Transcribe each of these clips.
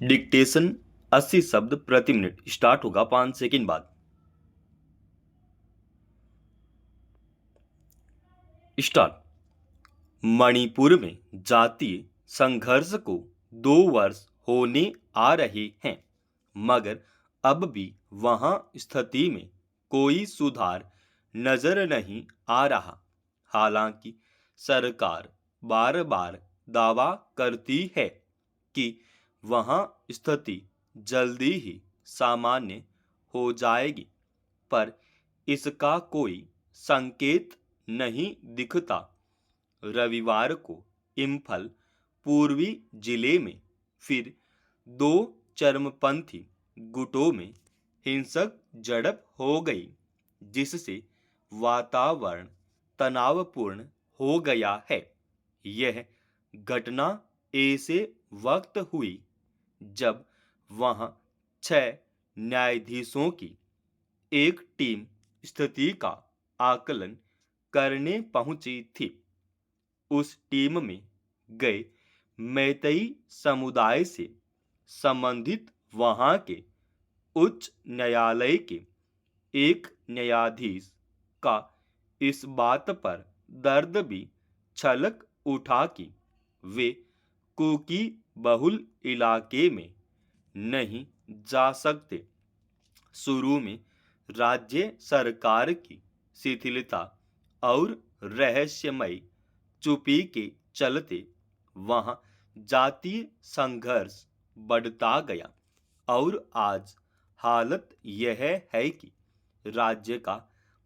Dictation 80 शब्द प्रति minute start होगा 5 सेकंड बाद। स्टार्ट। मणिपुर में जातीय संघर्ष को 2 वर्ष होने आ रहे हैं, मगर अब भी वहां स्थिति में कोई सुधार नजर नहीं आ रहा। हालांकि सरकार बार बार दावा करती है कि वहां स्थिति जल्दी ही सामान्य हो जाएगी, पर इसका कोई संकेत नहीं दिखता। रविवार को इम्फल पूर्वी जिले में फिर 2 चरमपंथी गुटों में हिंसक झड़प हो गई, जिससे वातावरण तनावपूर्ण हो गया है। यह घटना ऐसे वक्त हुई जब वहां 6 न्यायाधीशों की एक टीम स्थिति का आकलन करने पहुंची थी। उस टीम में गए मैतेई समुदाय से संबंधित वहां के उच्च न्यायालय के एक न्यायाधीश का इस बात पर दर्द भी छलक उठा कि वे कुकी बहुल इलाके में नहीं जा सकते। शुरू में राज्य सरकार की शिथिलता और रहस्यमय चुप्पी के चलते वहां जातीय संघर्ष बढ़ता गया, और आज हालत यह है कि राज्य का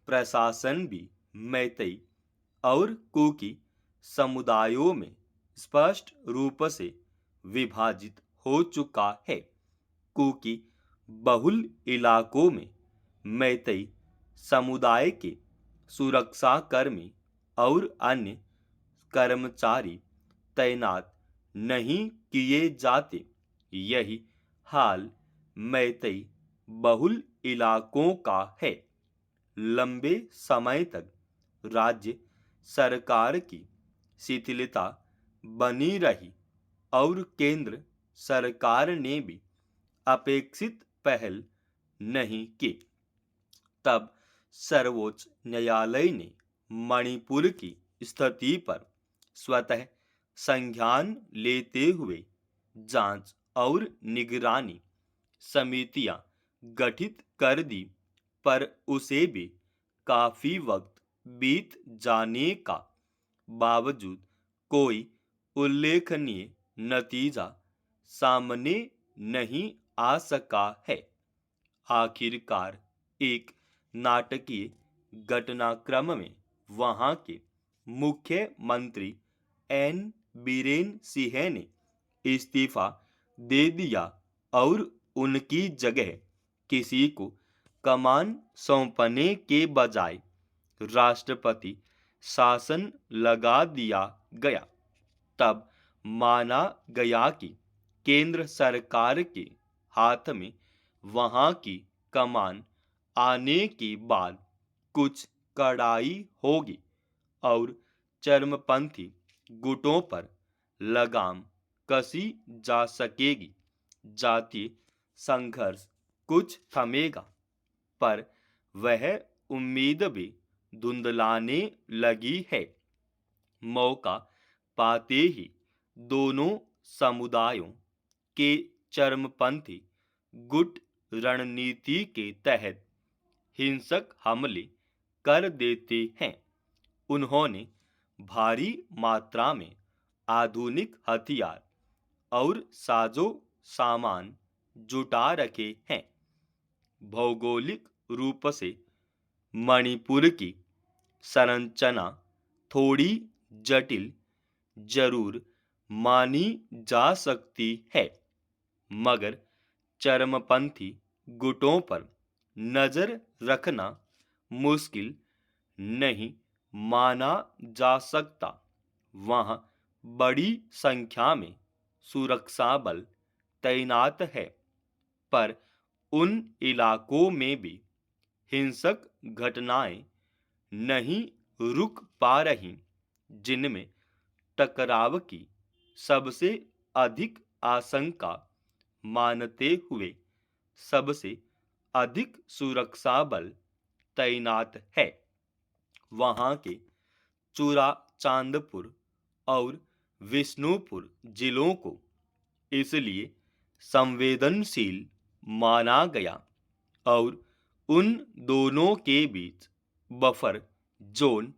प्रशासन भी मैतेई और कुकी समुदायों में स्पष्ट रूप से विभाजित हो चुका है। कुकी बहुल इलाकों में मैतेई समुदाय के सुरक्षाकर्मी और अन्य कर्मचारी तैनात नहीं किए जाते। यही हाल मैतेई बहुल इलाकों का है। लंबे समय तक राज्य सरकार की शिथिलता बनी रही और केंद्र सरकार ने भी अपेक्षित पहल नहीं की। तब सर्वोच्च न्यायालय ने मणिपुर की स्थिति पर स्वतः संज्ञान लेते हुए जांच और निगरानी समितियां गठित कर दी, पर उसे भी काफी वक्त बीत जाने का बावजूद कोई उल्लेखनीय नतीजा सामने नहीं आ सका है। आखिरकार एक नाटकीय घटनाक्रम में वहां के मुख्यमंत्री एन बीरेन सिंह ने इस्तीफा दे दिया और उनकी जगह किसी को कमान सौंपने के बजाय राष्ट्रपति शासन लगा दिया गया। तब माना गया कि केंद्र सरकार के हाथ में वहां की कमान आने के बाद कुछ कड़ाई होगी और चरमपंथी गुटों पर लगाम कसी जा सकेगी। जातीय संघर्ष कुछ थमेगा, पर वह उम्मीद भी धुंधलाने लगी है। मौका पाते ही दोनों समुदायों के चरमपंथी गुट रणनीति के तहत हिंसक हमले कर देते हैं। उन्होंने भारी मात्रा में आधुनिक हथियार और साजो सामान जुटा रखे हैं। भौगोलिक रूप से मणिपुर की संरचना थोड़ी जटिल जरूर मानी जा सकती है, मगर चरमपंथी गुटों पर नजर रखना मुश्किल नहीं माना जा सकता। वहां बड़ी संख्या में सुरक्षा बल तैनात है, पर उन इलाकों में भी हिंसक घटनाएं नहीं रुक पा रही, जिनमें टकराव की सबसे अधिक आशंका मानते हुए सबसे अधिक सुरक्षा बल तैनात है। वहां के चूरा चांदपुर और विष्णुपुर जिलों को इसलिए संवेदनशील माना गया और उन दोनों के बीच बफर जोन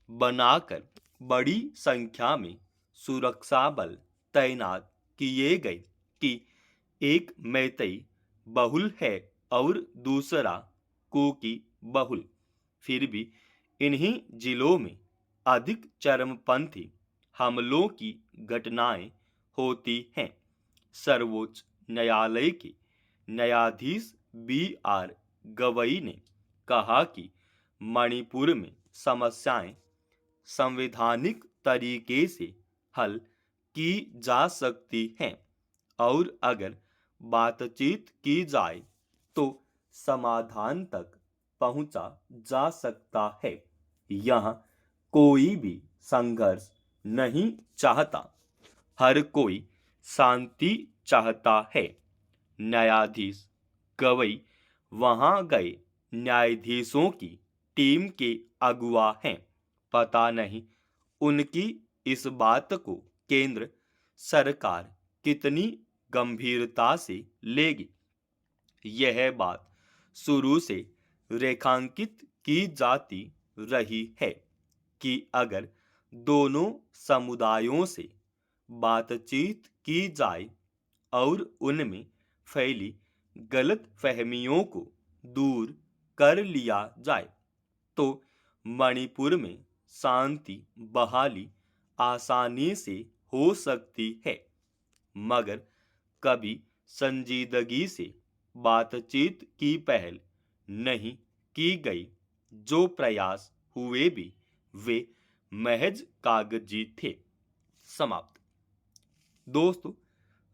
बनाकर बड़ी संख्या में सुरक्षा बल तैनात किए गए कि एक मैतेई बहुल है और दूसरा कुकी बहुल। फिर भी इन्हीं जिलों में अधिक चरमपंथी हमलों की घटनाएं होती हैं। सर्वोच्च न्यायालय के न्यायाधीश B.R. गवई ने कहा कि मणिपुर में समस्याएं संवैधानिक तरीके से हल की जा सकती हैं और अगर बातचीत की जाए तो समाधान तक पहुंचा जा सकता है। यहाँ कोई भी संघर्ष नहीं चाहता, हर कोई शांति चाहता है। न्यायाधीश गवई वहां गए न्यायाधीशों की टीम के अगुआ हैं। पता नहीं उनकी इस बात को केंद्र सरकार कितनी गंभीरता से लेगी। यह बात शुरू से रेखांकित की जाती रही है कि अगर दोनों समुदायों से बातचीत की जाए और उनमें फैली गलत फहमियों को दूर कर लिया जाए तो मणिपुर में शांति बहाली आसानी से हो सकती है। मगर कभी संजीदगी से बातचीत की पहल नहीं की गई। जो प्रयास हुए भी वे महज कागजी थे। समाप्त। दोस्तों,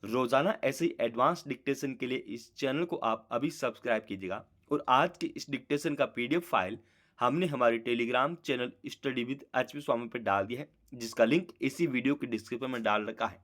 रोजाना ऐसे ही एडवांस डिक्टेशन के लिए इस चैनल को आप अभी सब्सक्राइब कीजिएगा और आज के इस डिक्टेशन का PDF फाइल हमने हमारे Telegram channel study with HP स्वामी पर डाल दिया है, जिसका लिंक इसी वीडियो के डिस्क्रिप्शन में डाल रखा है।